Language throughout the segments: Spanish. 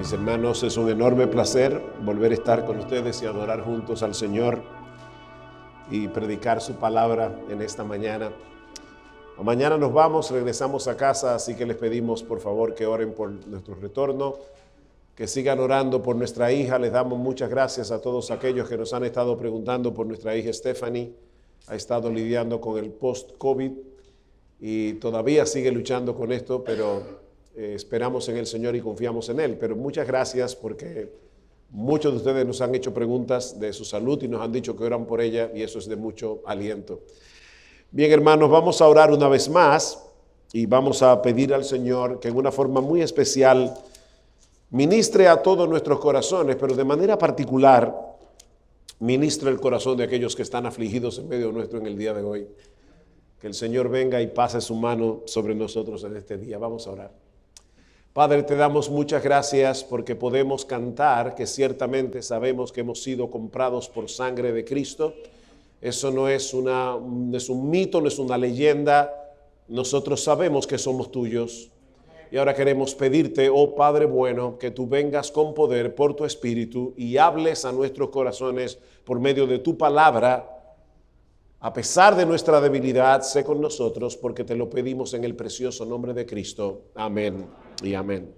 Mis hermanos, es un enorme placer volver a estar con ustedes y adorar juntos al Señor y predicar su palabra en esta mañana. Mañana nos vamos, regresamos a casa, así que les pedimos por favor que oren por nuestro retorno, que sigan orando por nuestra hija. Les damos muchas gracias a todos aquellos que nos han estado preguntando por nuestra hija Stephanie. Ha estado lidiando con el post-COVID y todavía sigue luchando con esto, pero esperamos en el Señor y confiamos en Él. Pero muchas gracias porque muchos de ustedes nos han hecho preguntas de su salud y nos han dicho que oran por ella y eso es de mucho aliento. Bien, hermanos, vamos a orar una vez más y vamos a pedir al Señor que en una forma muy especial ministre a todos nuestros corazones, pero de manera particular ministre el corazón de aquellos que están afligidos en medio nuestro en el día de hoy. Que el Señor venga y pase su mano sobre nosotros en este día. Vamos a orar. Padre, te damos muchas gracias porque podemos cantar que ciertamente sabemos que hemos sido comprados por sangre de Cristo. Eso no es un mito, no es una leyenda. Nosotros sabemos que somos tuyos. Y ahora queremos pedirte, oh Padre bueno, que tú vengas con poder por tu Espíritu y hables a nuestros corazones por medio de tu palabra. A pesar de nuestra debilidad, sé con nosotros porque te lo pedimos en el precioso nombre de Cristo. Amén y amén.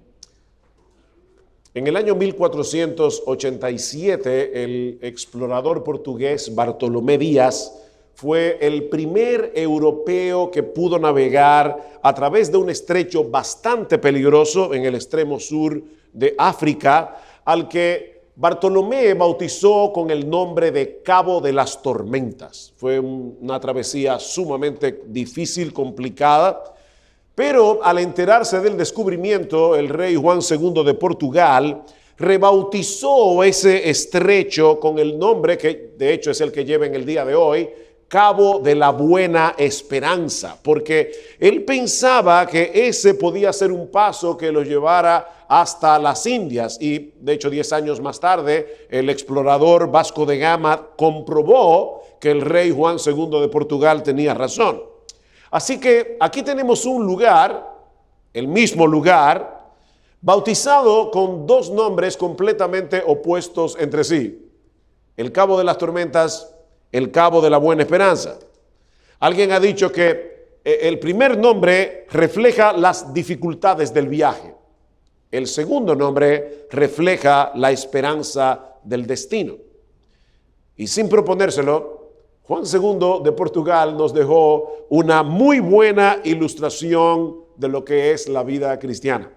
En el año 1487, el explorador portugués Bartolomé Díaz fue el primer europeo que pudo navegar a través de un estrecho bastante peligroso en el extremo sur de África, al que Bartolomé bautizó con el nombre de Cabo de las Tormentas. Fue una travesía sumamente difícil, complicada, pero al enterarse del descubrimiento, el rey Juan II de Portugal rebautizó ese estrecho con el nombre que de hecho es el que lleva en el día de hoy, Cabo de la Buena Esperanza, porque él pensaba que ese podía ser un paso que lo llevara hasta las Indias y de hecho 10 años más tarde el explorador Vasco de Gama comprobó que el rey Juan II de Portugal tenía razón. Así que aquí tenemos un lugar, el mismo lugar, bautizado con dos nombres completamente opuestos entre sí. El Cabo de las Tormentas, el Cabo de la Buena Esperanza. Alguien ha dicho que el primer nombre refleja las dificultades del viaje. El segundo nombre refleja la esperanza del destino. Y sin proponérselo, Juan II de Portugal nos dejó una muy buena ilustración de lo que es la vida cristiana.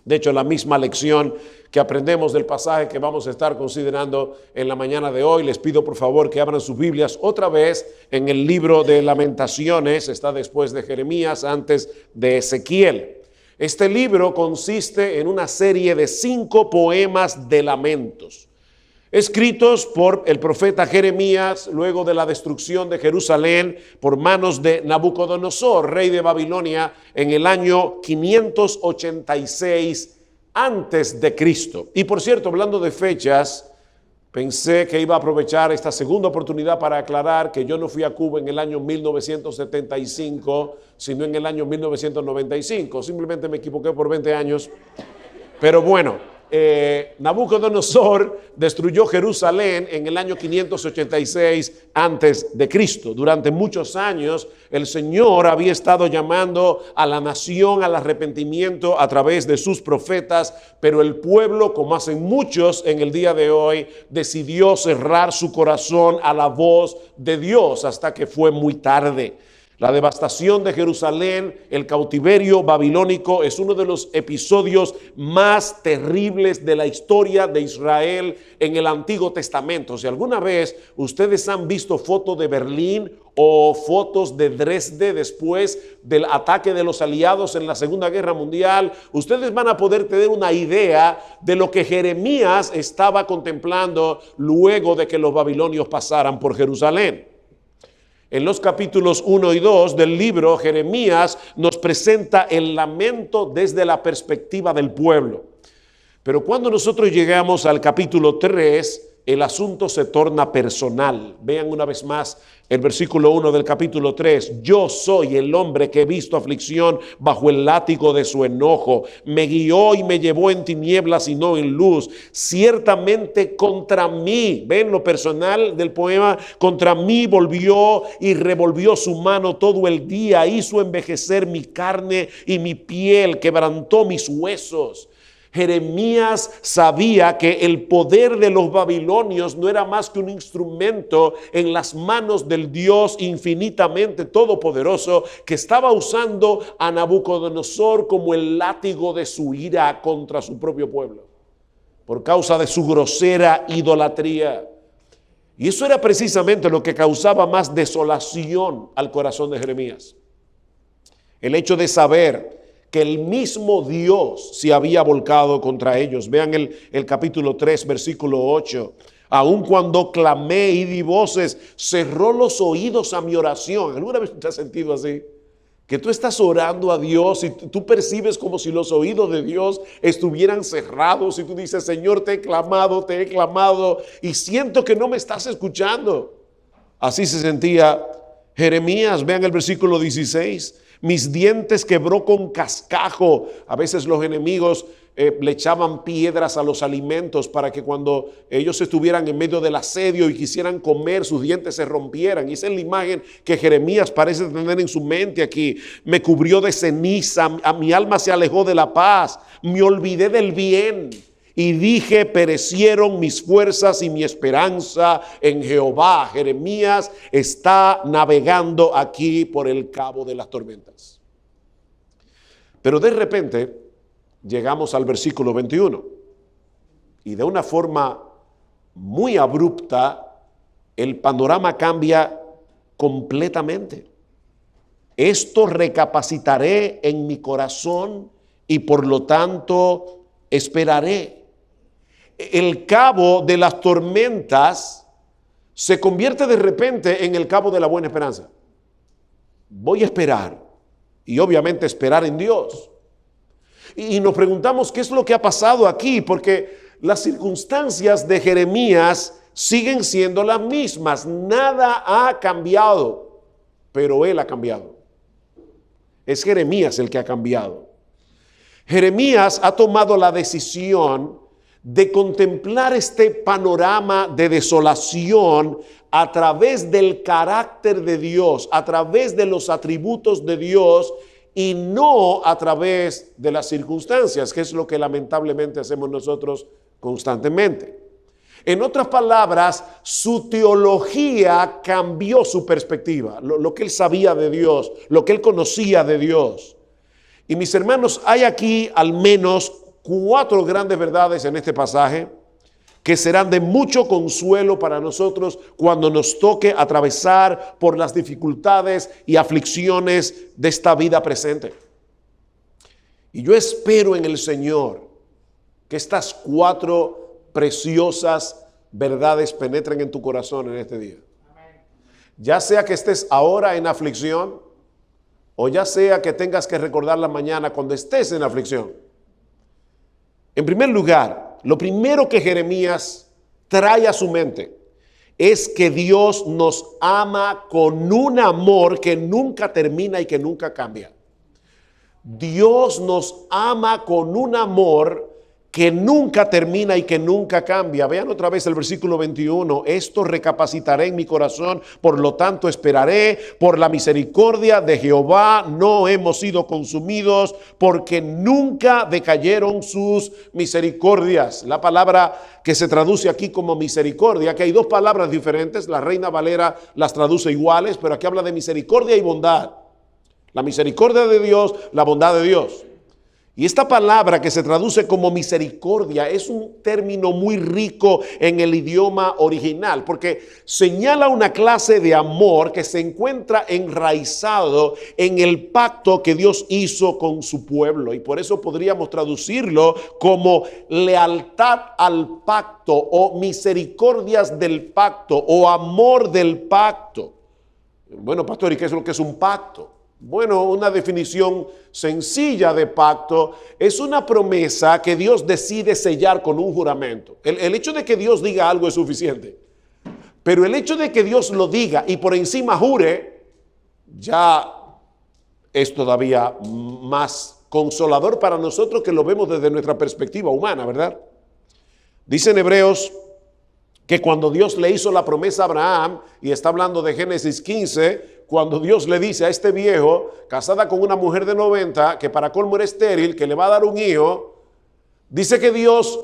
De hecho, la misma lección que aprendemos del pasaje que vamos a estar considerando en la mañana de hoy, les pido por favor que abran sus Biblias otra vez en el libro de Lamentaciones, está después de Jeremías, antes de Ezequiel. Este libro consiste en una serie de 5 poemas de lamentos, escritos por el profeta Jeremías luego de la destrucción de Jerusalén por manos de Nabucodonosor, rey de Babilonia, en el año 586 antes de Cristo. Y por cierto, hablando de fechas, pensé que iba a aprovechar esta segunda oportunidad para aclarar que yo no fui a Cuba en el año 1975, sino en el año 1995. Simplemente me equivoqué por 20 años. Pero bueno, Nabucodonosor destruyó Jerusalén en el año 586 antes de Cristo. Durante muchos años el Señor había estado llamando a la nación al arrepentimiento a través de sus profetas, pero el pueblo, como hacen muchos en el día de hoy, decidió cerrar su corazón a la voz de Dios hasta que fue muy tarde. La devastación de Jerusalén, el cautiverio babilónico, es uno de los episodios más terribles de la historia de Israel en el Antiguo Testamento. Si alguna vez ustedes han visto fotos de Berlín o fotos de Dresde después del ataque de los aliados en la Segunda Guerra Mundial, ustedes van a poder tener una idea de lo que Jeremías estaba contemplando luego de que los babilonios pasaran por Jerusalén. En los capítulos 1 y 2 del libro, Jeremías nos presenta el lamento desde la perspectiva del pueblo. Pero cuando nosotros llegamos al capítulo 3, el asunto se torna personal. Vean una vez más el versículo 1 del capítulo 3. Yo soy el hombre que he visto aflicción bajo el látigo de su enojo. Me guió y me llevó en tinieblas y no en luz. Ciertamente contra mí, ven lo personal del poema, contra mí volvió y revolvió su mano todo el día. Hizo envejecer mi carne y mi piel, quebrantó mis huesos. Jeremías sabía que el poder de los babilonios no era más que un instrumento en las manos del Dios infinitamente todopoderoso, que estaba usando a Nabucodonosor como el látigo de su ira contra su propio pueblo, por causa de su grosera idolatría. Y eso era precisamente lo que causaba más desolación al corazón de Jeremías. El hecho de saber que el mismo Dios se había volcado contra ellos. Vean el capítulo 3, versículo 8. Aun cuando clamé y di voces, cerró los oídos a mi oración. ¿Alguna vez te has sentido así? Que tú estás orando a Dios y tú percibes como si los oídos de Dios estuvieran cerrados y tú dices, Señor, te he clamado y siento que no me estás escuchando. Así se sentía Jeremías. Vean el versículo 16. Mis dientes quebró con cascajo. A veces los enemigos le echaban piedras a los alimentos para que cuando ellos estuvieran en medio del asedio y quisieran comer, sus dientes se rompieran. Y esa es la imagen que Jeremías parece tener en su mente aquí. Me cubrió de ceniza, a mi alma se alejó de la paz, me olvidé del bien. Y dije, perecieron mis fuerzas y mi esperanza en Jehová. Jeremías está navegando aquí por el cabo de las tormentas. Pero de repente llegamos al versículo 21. Y de una forma muy abrupta, el panorama cambia completamente. Esto recapacitaré en mi corazón y por lo tanto esperaré. El cabo de las tormentas se convierte de repente en el cabo de la buena esperanza. Voy a esperar y obviamente esperar en Dios. Y nos preguntamos qué es lo que ha pasado aquí, porque las circunstancias de Jeremías siguen siendo las mismas. Nada ha cambiado, pero él ha cambiado. Es Jeremías el que ha cambiado. Jeremías ha tomado la decisión de contemplar este panorama de desolación a través del carácter de Dios, a través de los atributos de Dios y no a través de las circunstancias, que es lo que lamentablemente hacemos nosotros constantemente. En otras palabras, su teología cambió su perspectiva, lo que él sabía de Dios, lo que él conocía de Dios. Y mis hermanos, hay aquí al menos 4 grandes verdades en este pasaje que serán de mucho consuelo para nosotros cuando nos toque atravesar por las dificultades y aflicciones de esta vida presente. Y yo espero en el Señor que estas 4 preciosas verdades penetren en tu corazón en este día. Ya sea que estés ahora en aflicción o ya sea que tengas que recordarla mañana cuando estés en aflicción. En primer lugar, lo primero que Jeremías trae a su mente es que Dios nos ama con un amor que nunca termina y que nunca cambia. Dios nos ama con un amor que nunca termina y que nunca cambia. Vean otra vez el versículo 21. Esto recapacitaré en mi corazón, por lo tanto esperaré. Por la misericordia de Jehová no hemos sido consumidos, porque nunca decayeron sus misericordias. La palabra que se traduce aquí como misericordia, que hay 2 palabras diferentes, la Reina Valera las traduce iguales, pero aquí habla de misericordia y bondad. La misericordia de Dios, la bondad de Dios. Y esta palabra que se traduce como misericordia es un término muy rico en el idioma original, porque señala una clase de amor que se encuentra enraizado en el pacto que Dios hizo con su pueblo. Y por eso podríamos traducirlo como lealtad al pacto o misericordias del pacto o amor del pacto. Bueno, pastor, ¿y qué es lo que es un pacto? Bueno, una definición sencilla de pacto es una promesa que Dios decide sellar con un juramento. El hecho de que Dios diga algo es suficiente, pero el hecho de que Dios lo diga y por encima jure, ya es todavía más consolador para nosotros que lo vemos desde nuestra perspectiva humana, ¿verdad? Dice en Hebreos que cuando Dios le hizo la promesa a Abraham, y está hablando de Génesis 15, cuando Dios le dice a este viejo, casada con una mujer de 90, que para colmo era estéril, que le va a dar un hijo, dice que Dios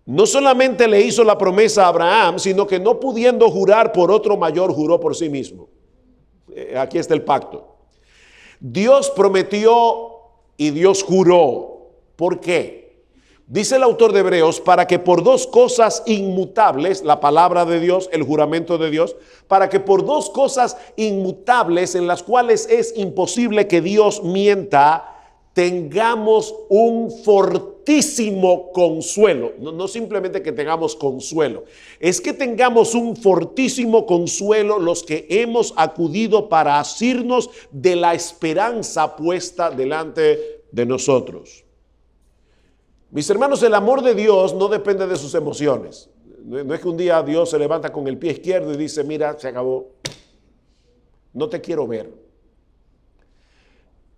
no solamente le hizo la promesa a Abraham, sino que no pudiendo jurar por otro mayor, juró por sí mismo. Aquí está el pacto. Dios prometió y Dios juró. ¿Por qué? Dice el autor de Hebreos, para que por dos cosas inmutables, la palabra de Dios, el juramento de Dios, para que por dos cosas inmutables en las cuales es imposible que Dios mienta, tengamos un fortísimo consuelo. No simplemente que tengamos consuelo, es que tengamos un fortísimo consuelo los que hemos acudido para asirnos de la esperanza puesta delante de nosotros. Mis hermanos, el amor de Dios no depende de sus emociones. No es que un día Dios se levanta con el pie izquierdo y dice, mira, se acabó, no te quiero ver.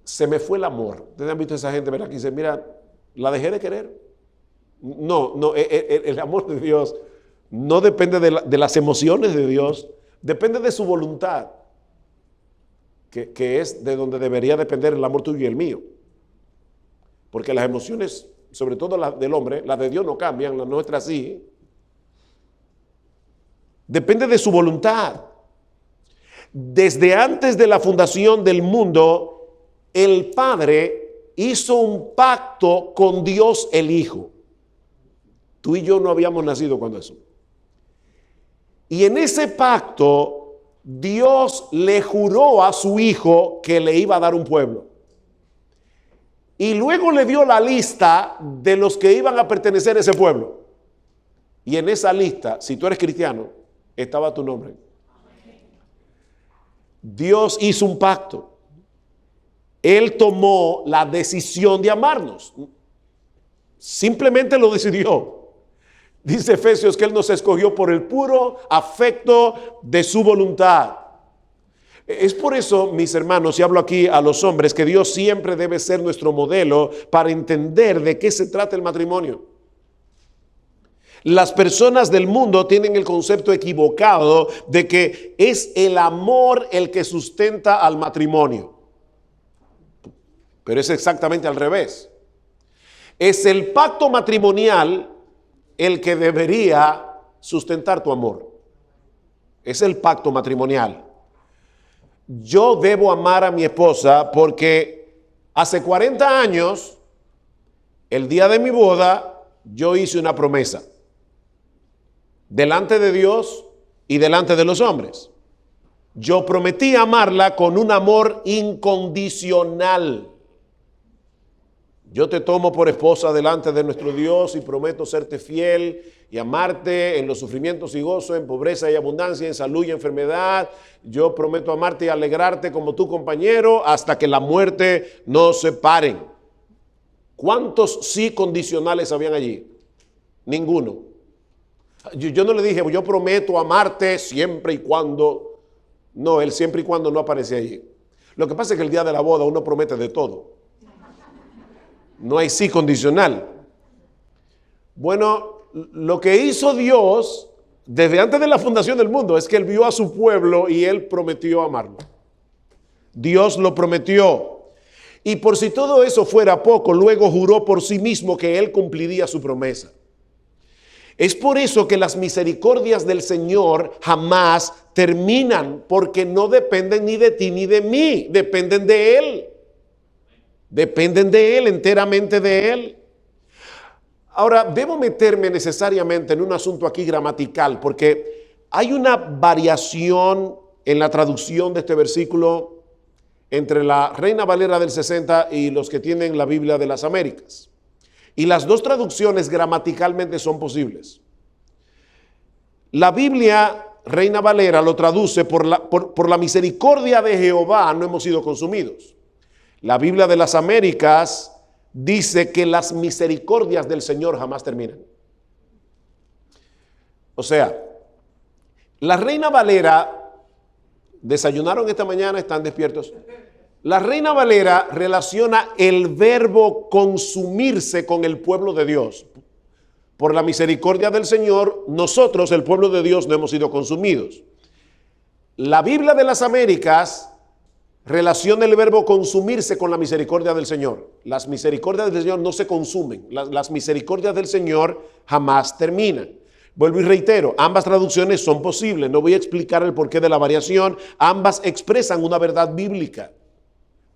Se me fue el amor. ¿Ustedes han visto a esa gente, verdad? Que dice, mira, la dejé de querer. No, el amor de Dios no depende de las emociones de Dios, depende de su voluntad, que es de donde debería depender el amor tuyo y el mío. Porque las emociones, sobre todo las del hombre, las de Dios no cambian, las nuestras sí. Depende de su voluntad. Desde antes de la fundación del mundo, el Padre hizo un pacto con Dios el Hijo. Tú y yo no habíamos nacido cuando eso. Y en ese pacto, Dios le juró a su Hijo que le iba a dar un pueblo. Y luego le dio la lista de los que iban a pertenecer a ese pueblo. Y en esa lista, si tú eres cristiano, estaba tu nombre. Dios hizo un pacto. Él tomó la decisión de amarnos. Simplemente lo decidió. Dice Efesios que Él nos escogió por el puro afecto de su voluntad. Es por eso, mis hermanos, y hablo aquí a los hombres, que Dios siempre debe ser nuestro modelo para entender de qué se trata el matrimonio. Las personas del mundo tienen el concepto equivocado de que es el amor el que sustenta al matrimonio. Pero es exactamente al revés. Es el pacto matrimonial el que debería sustentar tu amor. Es el pacto matrimonial. Yo debo amar a mi esposa porque hace 40 años, el día de mi boda, yo hice una promesa. Delante de Dios y delante de los hombres. Yo prometí amarla con un amor incondicional. Yo te tomo por esposa delante de nuestro Dios y prometo serte fiel y amarte en los sufrimientos y gozo, en pobreza y abundancia, en salud y enfermedad. Yo prometo amarte y alegrarte como tu compañero hasta que la muerte nos separen. ¿Cuántos sí condicionales habían allí? Ninguno. Yo no le dije, yo prometo amarte siempre y cuando. No, el siempre y cuando no aparece allí. Lo que pasa es que el día de la boda uno promete de todo. No hay sí condicional. Bueno, lo que hizo Dios desde antes de la fundación del mundo es que Él vio a su pueblo y Él prometió amarlo. Dios lo prometió. Y por si todo eso fuera poco, luego juró por sí mismo que Él cumpliría su promesa. Es por eso que las misericordias del Señor jamás terminan, porque no dependen ni de ti ni de mí, dependen de Él. Dependen de Él, enteramente de Él. Ahora, debo meterme necesariamente en un asunto aquí gramatical, porque hay una variación en la traducción de este versículo entre la Reina Valera del 60 y los que tienen la Biblia de las Américas. Y las dos traducciones gramaticalmente son posibles. La Biblia Reina Valera lo traduce por la misericordia de Jehová no hemos sido consumidos. La Biblia de las Américas dice que las misericordias del Señor jamás terminan. O sea, la Reina Valera, ¿desayunaron esta mañana? ¿Están despiertos? La Reina Valera relaciona el verbo consumirse con el pueblo de Dios. Por la misericordia del Señor, nosotros, el pueblo de Dios, no hemos sido consumidos. La Biblia de las Américas relaciona el verbo consumirse con la misericordia del Señor. Las misericordias del Señor no se consumen. Las misericordias del Señor jamás terminan. Vuelvo y reitero, ambas traducciones son posibles. No voy a explicar el porqué de la variación. Ambas expresan una verdad bíblica.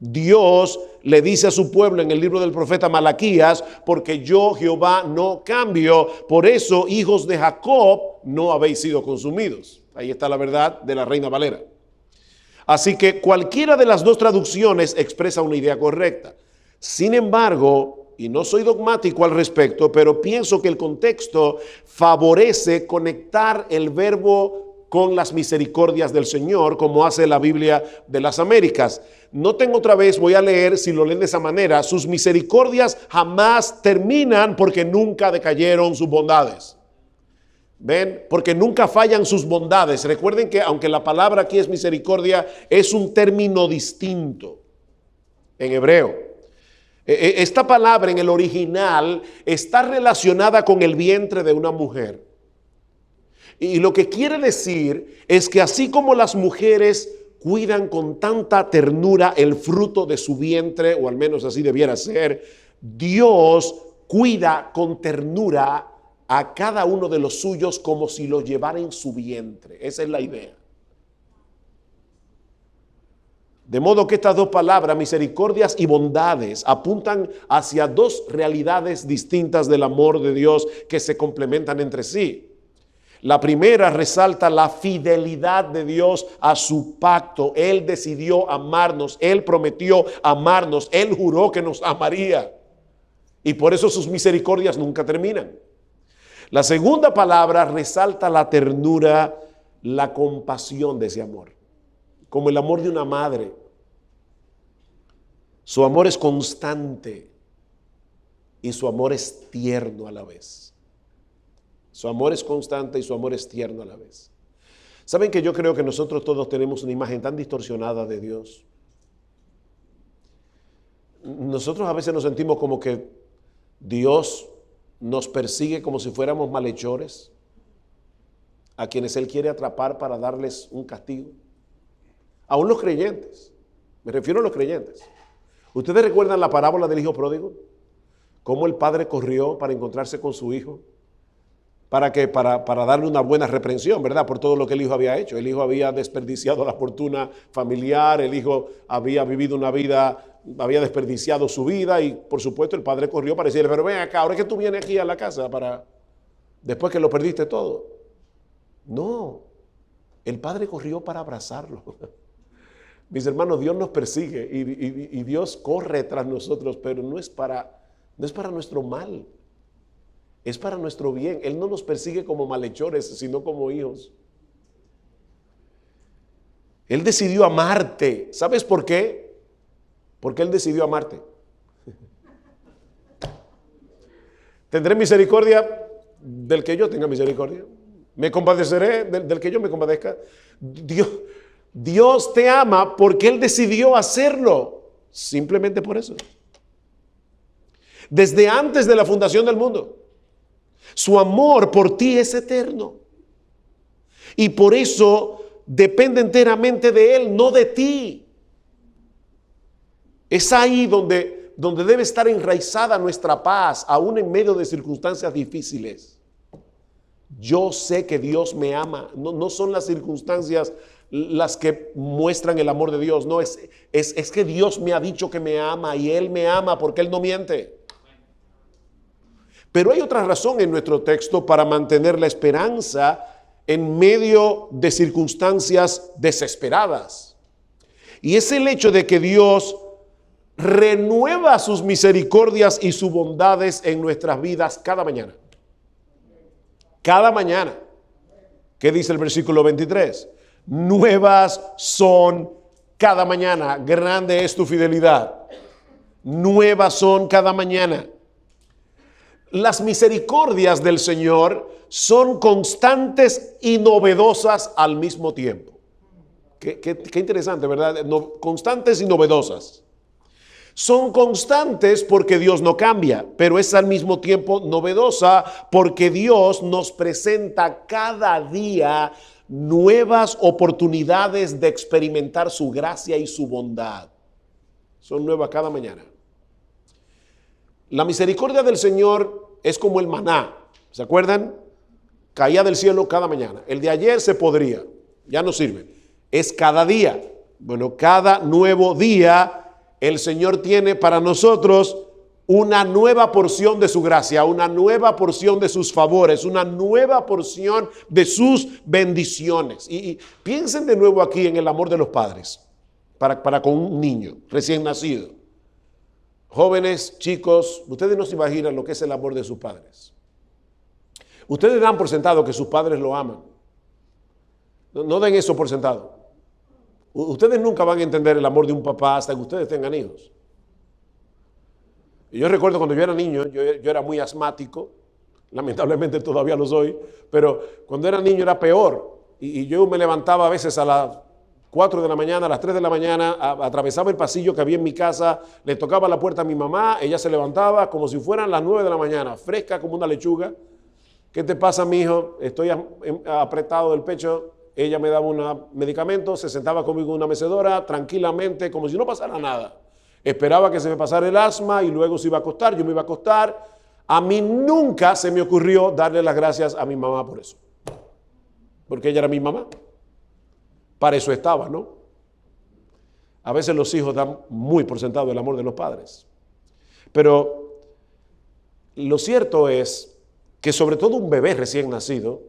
Dios le dice a su pueblo en el libro del profeta Malaquías, porque yo, Jehová, no cambio, por eso, hijos de Jacob, no habéis sido consumidos. Ahí está la verdad de la Reina Valera. Así que cualquiera de las dos traducciones expresa una idea correcta. Sin embargo, y no soy dogmático al respecto, pero pienso que el contexto favorece conectar el verbo con las misericordias del Señor, como hace la Biblia de las Américas. Noten otra vez, voy a leer, si lo leen de esa manera, sus misericordias jamás terminan porque nunca decayeron sus bondades. ¿Ven? Porque nunca fallan sus bondades. Recuerden que aunque la palabra aquí es misericordia, es un término distinto en hebreo. Esta palabra en el original está relacionada con el vientre de una mujer. Y lo que quiere decir es que así como las mujeres cuidan con tanta ternura el fruto de su vientre, o al menos así debiera ser, Dios cuida con ternura a cada uno de los suyos como si lo llevara en su vientre. Esa es la idea. De modo que estas dos palabras, misericordias y bondades, apuntan hacia dos realidades distintas del amor de Dios que se complementan entre sí. La primera resalta la fidelidad de Dios a su pacto. Él decidió amarnos, Él prometió amarnos, Él juró que nos amaría. Y por eso sus misericordias nunca terminan. La segunda palabra resalta la ternura, la compasión de ese amor, como el amor de una madre. Su amor es constante y su amor es tierno a la vez. Su amor es constante y su amor es tierno a la vez. ¿Saben que yo creo que nosotros todos tenemos una imagen tan distorsionada de Dios? Nosotros a veces nos sentimos como que Dios nos persigue como si fuéramos malhechores, a quienes Él quiere atrapar para darles un castigo. Aún los creyentes, me refiero a los creyentes. ¿Ustedes recuerdan la parábola del hijo pródigo? Cómo el padre corrió para encontrarse con su hijo. Para darle una buena reprensión, ¿verdad? Por todo lo que el hijo había hecho. El hijo había desperdiciado la fortuna familiar, el hijo había vivido una vida, había desperdiciado su vida y por supuesto el padre corrió para decirle, pero ven acá, ahora es que tú vienes aquí a la casa después que lo perdiste todo. No, el padre corrió para abrazarlo. Mis hermanos, Dios nos persigue y Dios corre tras nosotros, pero no es para nuestro mal. Es para nuestro bien. Él no nos persigue como malhechores, sino como hijos. Él decidió amarte. ¿Sabes por qué? Porque Él decidió amarte. Tendré misericordia del que yo tenga misericordia. Me compadeceré del que yo me compadezca. Dios te ama porque Él decidió hacerlo. Simplemente por eso. Desde antes de la fundación del mundo. Su amor por ti es eterno. Y por eso depende enteramente de Él, no de ti. Es ahí donde debe estar enraizada nuestra paz, aún en medio de circunstancias difíciles. Yo sé que Dios me ama. No son las circunstancias las que muestran el amor de Dios. No, es que Dios me ha dicho que me ama y Él me ama porque Él no miente. Pero hay otra razón en nuestro texto para mantener la esperanza en medio de circunstancias desesperadas. Y es el hecho de que Dios renueva sus misericordias y sus bondades en nuestras vidas cada mañana. Cada mañana. ¿Qué dice el versículo 23? Nuevas son cada mañana. Grande es tu fidelidad. Nuevas son cada mañana. Las misericordias del Señor son constantes y novedosas al mismo tiempo. Qué interesante, ¿verdad? Constantes y novedosas. Son constantes porque Dios no cambia, pero es al mismo tiempo novedosa porque Dios nos presenta cada día nuevas oportunidades de experimentar su gracia y su bondad. Son nuevas cada mañana. La misericordia del Señor es como el maná. ¿Se acuerdan? Caía del cielo cada mañana. El de ayer se podría, ya no sirve. Es cada día. Bueno, cada nuevo día el Señor tiene para nosotros una nueva porción de su gracia, una nueva porción de sus favores, una nueva porción de sus bendiciones. Y piensen de nuevo aquí en el amor de los padres para con un niño recién nacido. Jóvenes, chicos, ustedes no se imaginan lo que es el amor de sus padres. Ustedes dan por sentado que sus padres lo aman. No den eso por sentado. Ustedes nunca van a entender el amor de un papá hasta que ustedes tengan hijos. Y yo recuerdo cuando yo era niño, yo era muy asmático, lamentablemente todavía lo soy, pero cuando era niño era peor. Y yo me levantaba a veces a las 4 de la mañana, a las 3 de la mañana, atravesaba el pasillo que había en mi casa, le tocaba la puerta a mi mamá, ella se levantaba como si fueran las 9 de la mañana, fresca como una lechuga. ¿Qué te pasa, mijo? Estoy apretado del pecho. Ella me daba un medicamento, se sentaba conmigo en una mecedora, tranquilamente, como si no pasara nada. Esperaba que se me pasara el asma y luego se iba a acostar, yo me iba a acostar. A mí nunca se me ocurrió darle las gracias a mi mamá por eso. Porque ella era mi mamá. Para eso estaba, ¿no? A veces los hijos dan muy por sentado el amor de los padres. Pero lo cierto es que sobre todo un bebé recién nacido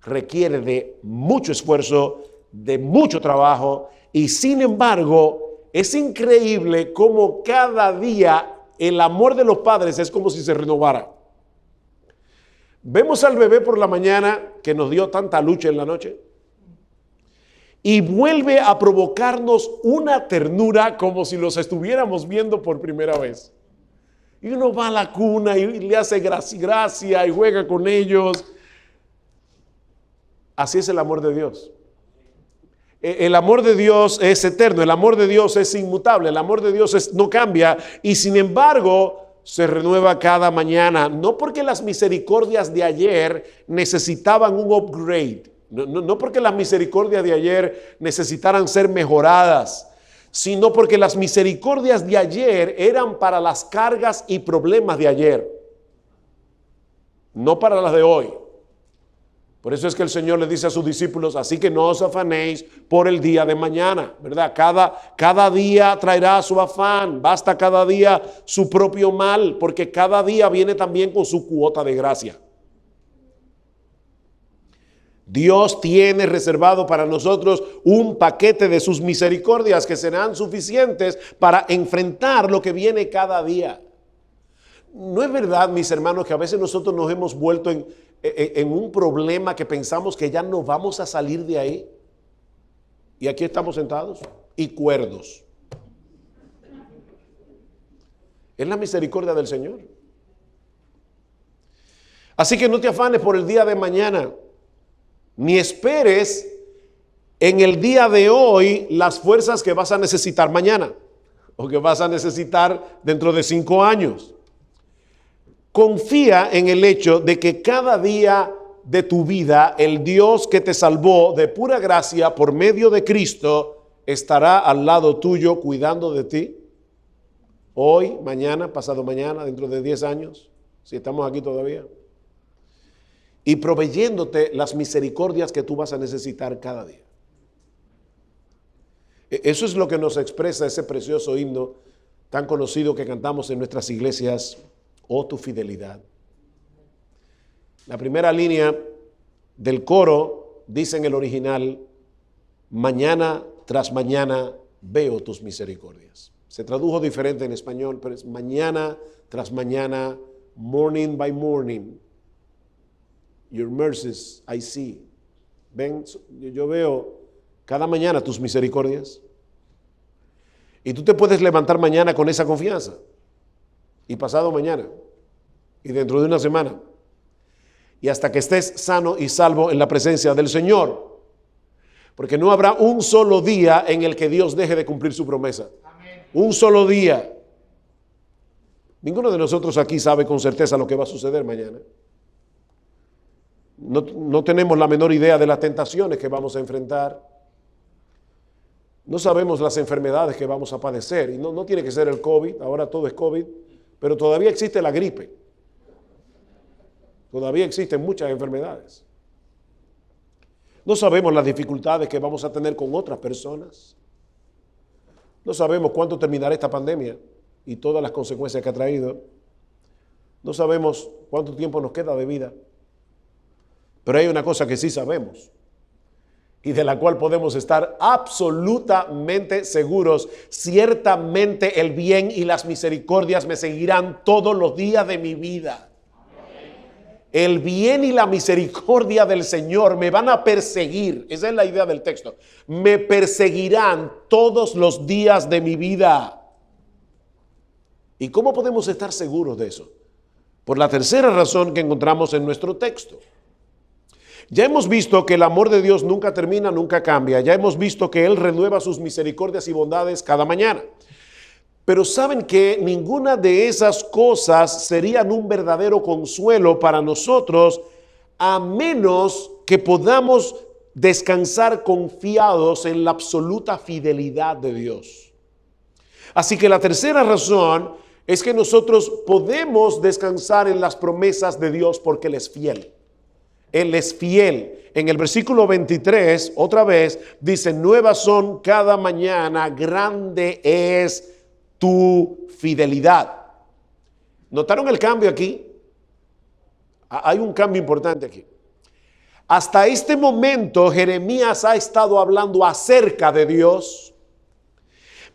requiere de mucho esfuerzo, de mucho trabajo, y sin embargo es increíble cómo cada día el amor de los padres es como si se renovara. Vemos al bebé por la mañana que nos dio tanta lucha en la noche y vuelve a provocarnos una ternura como si los estuviéramos viendo por primera vez. Y uno va a la cuna y le hace gracia y juega con ellos. Así es el amor de Dios. El amor de Dios es eterno, el amor de Dios es inmutable, el amor de Dios no cambia y sin embargo se renueva cada mañana. No porque las misericordias de ayer necesitaban un upgrade, no porque las misericordias de ayer necesitaran ser mejoradas, sino porque las misericordias de ayer eran para las cargas y problemas de ayer, no para las de hoy. Por eso es que el Señor le dice a sus discípulos, así que no os afanéis por el día de mañana, ¿verdad? Cada día traerá su afán, basta cada día su propio mal, porque cada día viene también con su cuota de gracia. Dios tiene reservado para nosotros un paquete de sus misericordias que serán suficientes para enfrentar lo que viene cada día. ¿No es verdad, mis hermanos, que a veces nosotros nos hemos vuelto en un problema que pensamos que ya no vamos a salir de ahí? Y aquí estamos sentados y cuerdos. Es la misericordia del Señor. Así que no te afanes por el día de mañana, ni esperes en el día de hoy las fuerzas que vas a necesitar mañana o que vas a necesitar dentro de 5 años. Confía en el hecho de que cada día de tu vida, el Dios que te salvó de pura gracia por medio de Cristo estará al lado tuyo cuidando de ti. Hoy, mañana, pasado mañana, dentro de 10 años, si estamos aquí todavía. Y proveyéndote las misericordias que tú vas a necesitar cada día. Eso es lo que nos expresa ese precioso himno tan conocido que cantamos en nuestras iglesias. Oh, tu fidelidad. La primera línea del coro dice en el original, mañana tras mañana veo tus misericordias. Se tradujo diferente en español, pero es mañana tras mañana, morning by morning, your mercies I see. Ven, yo veo cada mañana tus misericordias. Y tú te puedes levantar mañana con esa confianza. Y pasado mañana. Y dentro de una semana. Y hasta que estés sano y salvo en la presencia del Señor. Porque no habrá un solo día en el que Dios deje de cumplir su promesa. Amén. Un solo día. Ninguno de nosotros aquí sabe con certeza lo que va a suceder mañana. No tenemos la menor idea de las tentaciones que vamos a enfrentar. No sabemos las enfermedades que vamos a padecer. Y no tiene que ser el COVID, ahora todo es COVID, pero todavía existe la gripe. Todavía existen muchas enfermedades. No sabemos las dificultades que vamos a tener con otras personas. No sabemos cuánto terminará esta pandemia y todas las consecuencias que ha traído. No sabemos cuánto tiempo nos queda de vida. Pero hay una cosa que sí sabemos y de la cual podemos estar absolutamente seguros. Ciertamente el bien y las misericordias me seguirán todos los días de mi vida. El bien y la misericordia del Señor me van a perseguir. Esa es la idea del texto. Me perseguirán todos los días de mi vida. ¿Y cómo podemos estar seguros de eso? Por la tercera razón que encontramos en nuestro texto. Ya hemos visto que el amor de Dios nunca termina, nunca cambia. Ya hemos visto que Él renueva sus misericordias y bondades cada mañana. Pero saben que ninguna de esas cosas serían un verdadero consuelo para nosotros a menos que podamos descansar confiados en la absoluta fidelidad de Dios. Así que la tercera razón es que nosotros podemos descansar en las promesas de Dios porque Él es fiel. Él es fiel. En el versículo 23, otra vez, dice, nuevas son cada mañana, grande es tu fidelidad. ¿Notaron el cambio aquí? Hay un cambio importante aquí. Hasta este momento, Jeremías ha estado hablando acerca de Dios,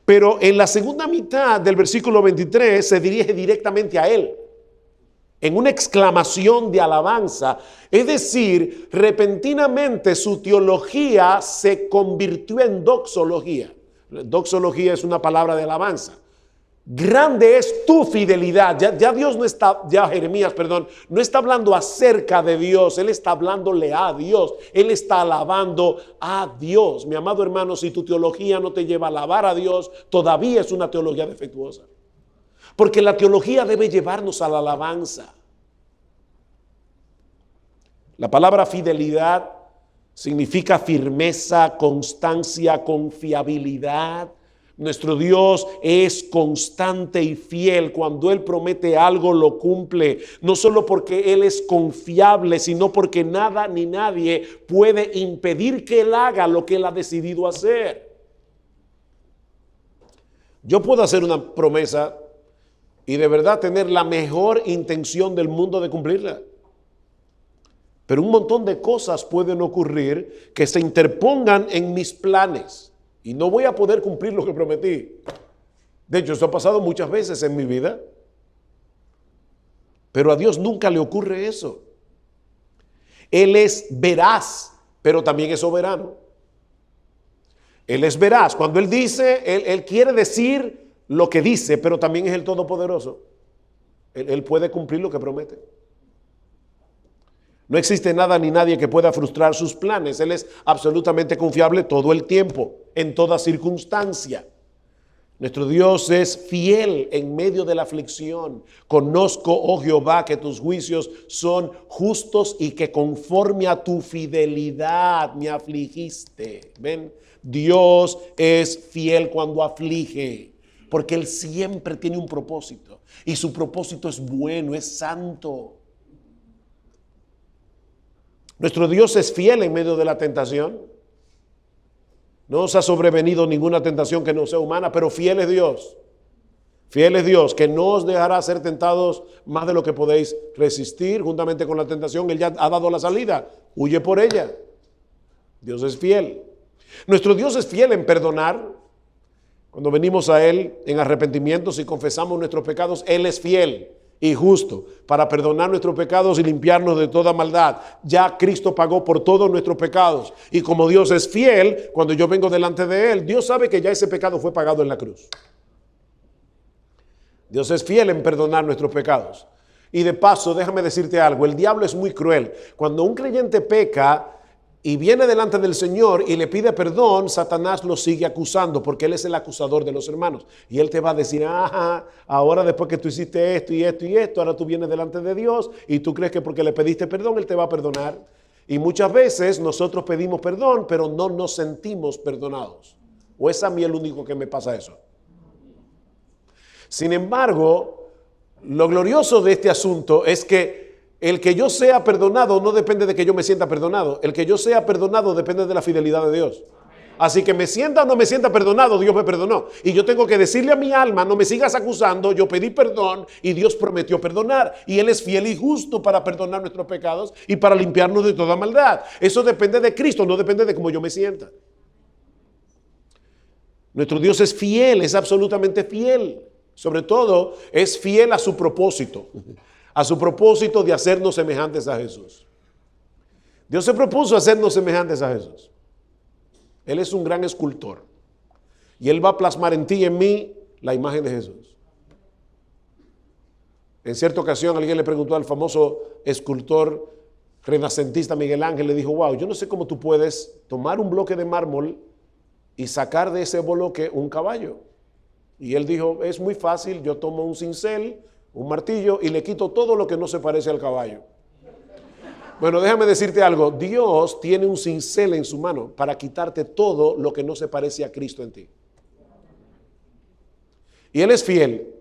pero en la segunda mitad del versículo 23 se dirige directamente a Él. En una exclamación de alabanza, es decir, repentinamente su teología se convirtió en doxología. Doxología es una palabra de alabanza. Grande es tu fidelidad. Ya Dios no está, Jeremías, no está hablando acerca de Dios, él está hablándole a Dios, él está alabando a Dios. Mi amado hermano, si tu teología no te lleva a alabar a Dios, todavía es una teología defectuosa. Porque la teología debe llevarnos a la alabanza. La palabra fidelidad significa firmeza, constancia, confiabilidad. Nuestro Dios es constante y fiel. Cuando Él promete algo, lo cumple. No solo porque Él es confiable, sino porque nada ni nadie puede impedir que Él haga lo que Él ha decidido hacer. Yo puedo hacer una promesa y de verdad tener la mejor intención del mundo de cumplirla. Pero un montón de cosas pueden ocurrir que se interpongan en mis planes y no voy a poder cumplir lo que prometí. De hecho, eso ha pasado muchas veces en mi vida. Pero a Dios nunca le ocurre eso. Él es veraz, pero también es soberano. Él es veraz. Cuando Él dice, Él quiere decir lo que dice, pero también es el Todopoderoso. Él puede cumplir lo que promete. No existe nada ni nadie que pueda frustrar sus planes. Él es absolutamente confiable todo el tiempo, en toda circunstancia. Nuestro Dios es fiel en medio de la aflicción. Conozco, oh Jehová, que tus juicios son justos y que conforme a tu fidelidad me afligiste. ¿Ven? Dios es fiel cuando aflige, porque Él siempre tiene un propósito. Y su propósito es bueno, es santo. Nuestro Dios es fiel en medio de la tentación. No os ha sobrevenido ninguna tentación que no sea humana, pero fiel es Dios. Fiel es Dios, que no os dejará ser tentados más de lo que podéis resistir. Juntamente con la tentación, Él ya ha dado la salida. Huye por ella. Dios es fiel. Nuestro Dios es fiel en perdonar. Cuando venimos a Él en arrepentimientos y confesamos nuestros pecados, Él es fiel y justo para perdonar nuestros pecados y limpiarnos de toda maldad. Ya Cristo pagó por todos nuestros pecados. Y como Dios es fiel, cuando yo vengo delante de Él, Dios sabe que ya ese pecado fue pagado en la cruz. Dios es fiel en perdonar nuestros pecados. Y de paso, déjame decirte algo, el diablo es muy cruel. Cuando un creyente peca y viene delante del Señor y le pide perdón, Satanás lo sigue acusando porque él es el acusador de los hermanos. Y él te va a decir, ahora después que tú hiciste esto y esto y esto, ahora tú vienes delante de Dios y tú crees que porque le pediste perdón, Él te va a perdonar. Y muchas veces nosotros pedimos perdón, pero no nos sentimos perdonados. ¿O es a mí el único que me pasa eso? Sin embargo, lo glorioso de este asunto es que el que yo sea perdonado no depende de que yo me sienta perdonado. El que yo sea perdonado depende de la fidelidad de Dios. Así que me sienta o no me sienta perdonado, Dios me perdonó. Y yo tengo que decirle a mi alma, no me sigas acusando, yo pedí perdón y Dios prometió perdonar. Y Él es fiel y justo para perdonar nuestros pecados y para limpiarnos de toda maldad. Eso depende de Cristo, no depende de cómo yo me sienta. Nuestro Dios es fiel, es absolutamente fiel. Sobre todo, es fiel a su propósito de hacernos semejantes a Jesús. Dios se propuso hacernos semejantes a Jesús. Él es un gran escultor y Él va a plasmar en ti y en mí la imagen de Jesús. En cierta ocasión alguien le preguntó al famoso escultor renacentista Miguel Ángel, le dijo, wow, yo no sé cómo tú puedes tomar un bloque de mármol y sacar de ese bloque un caballo. Y él dijo, es muy fácil, yo tomo un cincel, un martillo y le quito todo lo que no se parece al caballo. Bueno, déjame decirte algo, Dios tiene un cincel en su mano para quitarte todo lo que no se parece a Cristo en ti. Y Él es fiel.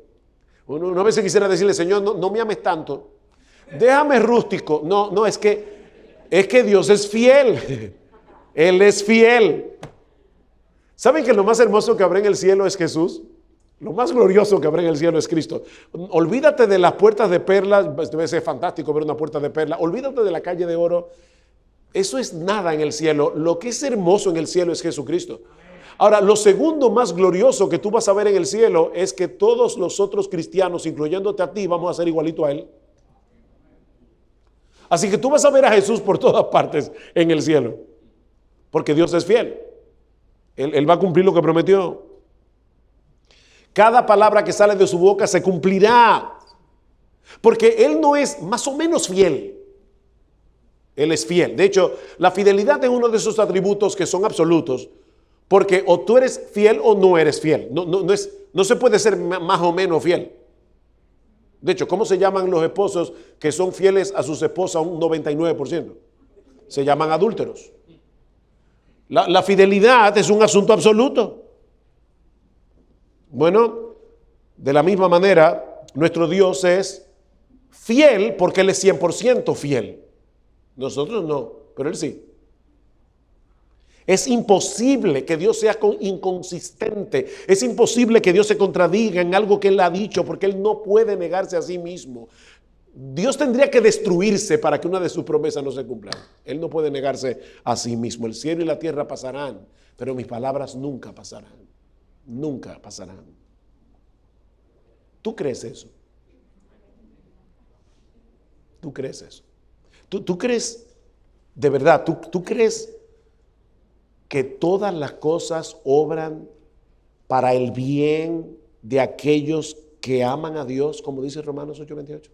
Una vez quisiera decirle, Señor, no me ames tanto, déjame rústico. No, es que Dios es fiel. Él es fiel. ¿Saben que lo más hermoso que habrá en el cielo es Jesús? Lo más glorioso que habrá en el cielo es Cristo. Olvídate de las puertas de perlas, debe ser fantástico ver una puerta de perlas. Olvídate de la calle de oro. Eso es nada en el cielo. Lo que es hermoso en el cielo es Jesucristo. Ahora, lo segundo más glorioso que tú vas a ver en el cielo es que todos los otros cristianos, incluyéndote a ti, vamos a ser igualito a Él. Así que tú vas a ver a Jesús por todas partes en el cielo. Porque Dios es fiel. Él va a cumplir lo que prometió. Cada palabra que sale de su boca se cumplirá. Porque Él no es más o menos fiel. Él es fiel. De hecho, la fidelidad es uno de esos atributos que son absolutos. Porque o tú eres fiel o no eres fiel. No se puede ser más o menos fiel. De hecho, ¿cómo se llaman los esposos que son fieles a sus esposas un 99%? Se llaman adúlteros. La fidelidad es un asunto absoluto. Bueno, de la misma manera, nuestro Dios es fiel porque Él es 100% fiel. Nosotros no, pero Él sí. Es imposible que Dios sea inconsistente. Es imposible que Dios se contradiga en algo que Él ha dicho porque Él no puede negarse a sí mismo. Dios tendría que destruirse para que una de sus promesas no se cumpla. Él no puede negarse a sí mismo. El cielo y la tierra pasarán, pero mis palabras nunca pasarán. Nunca pasarán. ¿Tú crees eso? ¿Tú crees eso? ¿Tú crees, de verdad, tú crees que todas las cosas obran para el bien de aquellos que aman a Dios, como dice Romanos 8:28?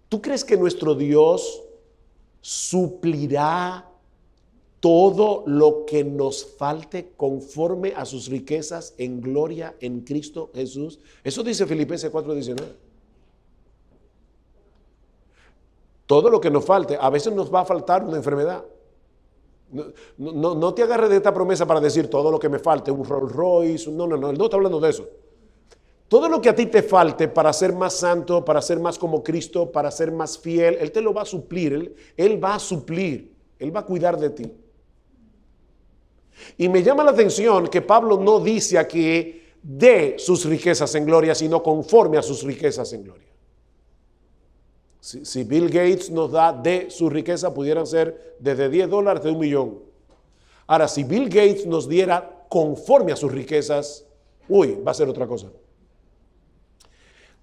¿Tú crees que nuestro Dios suplirá todo lo que nos falte conforme a sus riquezas en gloria en Cristo Jesús? Eso dice Filipenses 4:19. Todo lo que nos falte, a veces nos va a faltar una enfermedad. No te agarres de esta promesa para decir todo lo que me falte, un Rolls Royce. No, Él no está hablando de eso. Todo lo que a ti te falte para ser más santo, para ser más como Cristo, para ser más fiel, Él te lo va a suplir. Él va a suplir, Él va a cuidar de ti. Y me llama la atención que Pablo no dice aquí de sus riquezas en gloria, sino conforme a sus riquezas en gloria. Si Bill Gates nos da de su riqueza, pudieran ser desde $10 de $1 millón. Ahora, si Bill Gates nos diera conforme a sus riquezas, va a ser otra cosa.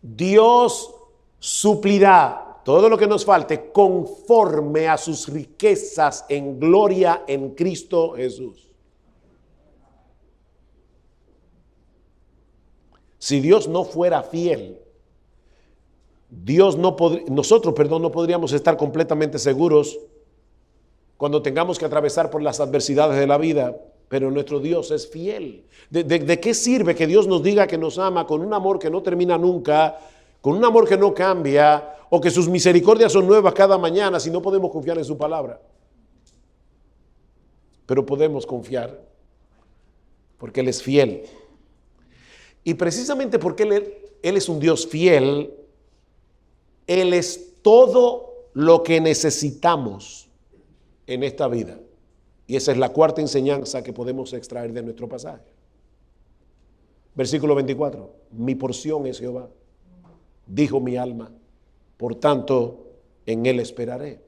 Dios suplirá todo lo que nos falte conforme a sus riquezas en gloria en Cristo Jesús. Si Dios no fuera fiel, nosotros no podríamos estar completamente seguros cuando tengamos que atravesar por las adversidades de la vida, pero nuestro Dios es fiel. ¿De qué sirve que Dios nos diga que nos ama con un amor que no termina nunca, con un amor que no cambia, o que sus misericordias son nuevas cada mañana, si no podemos confiar en su palabra? Pero podemos confiar porque Él es fiel. Y precisamente porque Él es un Dios fiel, Él es todo lo que necesitamos en esta vida. Y esa es la cuarta enseñanza que podemos extraer de nuestro pasaje. Versículo 24. Mi porción es Jehová, dijo mi alma, por tanto en Él esperaré.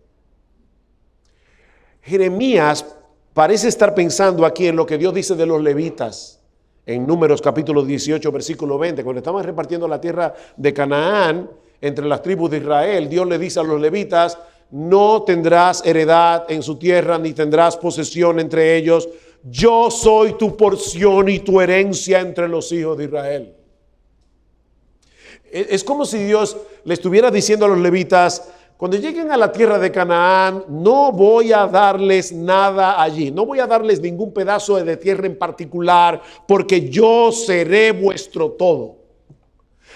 Jeremías parece estar pensando aquí en lo que Dios dice de los levitas en Números capítulo 18, versículo 20, cuando estaban repartiendo la tierra de Canaán entre las tribus de Israel. Dios le dice a los levitas: no tendrás heredad en su tierra, ni tendrás posesión entre ellos. Yo soy tu porción y tu herencia entre los hijos de Israel. Es como si Dios le estuviera diciendo a los levitas: cuando lleguen a la tierra de Canaán, no voy a darles nada allí, no voy a darles ningún pedazo de tierra en particular, porque yo seré vuestro todo.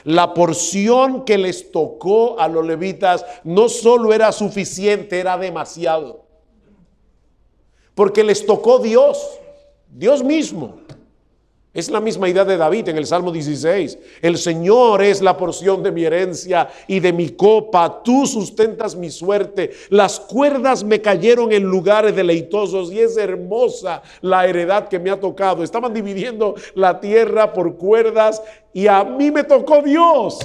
La porción que les tocó a los levitas no solo era suficiente, era demasiado. Porque les tocó Dios, Dios mismo. Es la misma idea de David en el Salmo 16. El Señor es la porción de mi herencia y de mi copa. Tú sustentas mi suerte. Las cuerdas me cayeron en lugares deleitosos y es hermosa la heredad que me ha tocado. Estaban dividiendo la tierra por cuerdas y a mí me tocó Dios.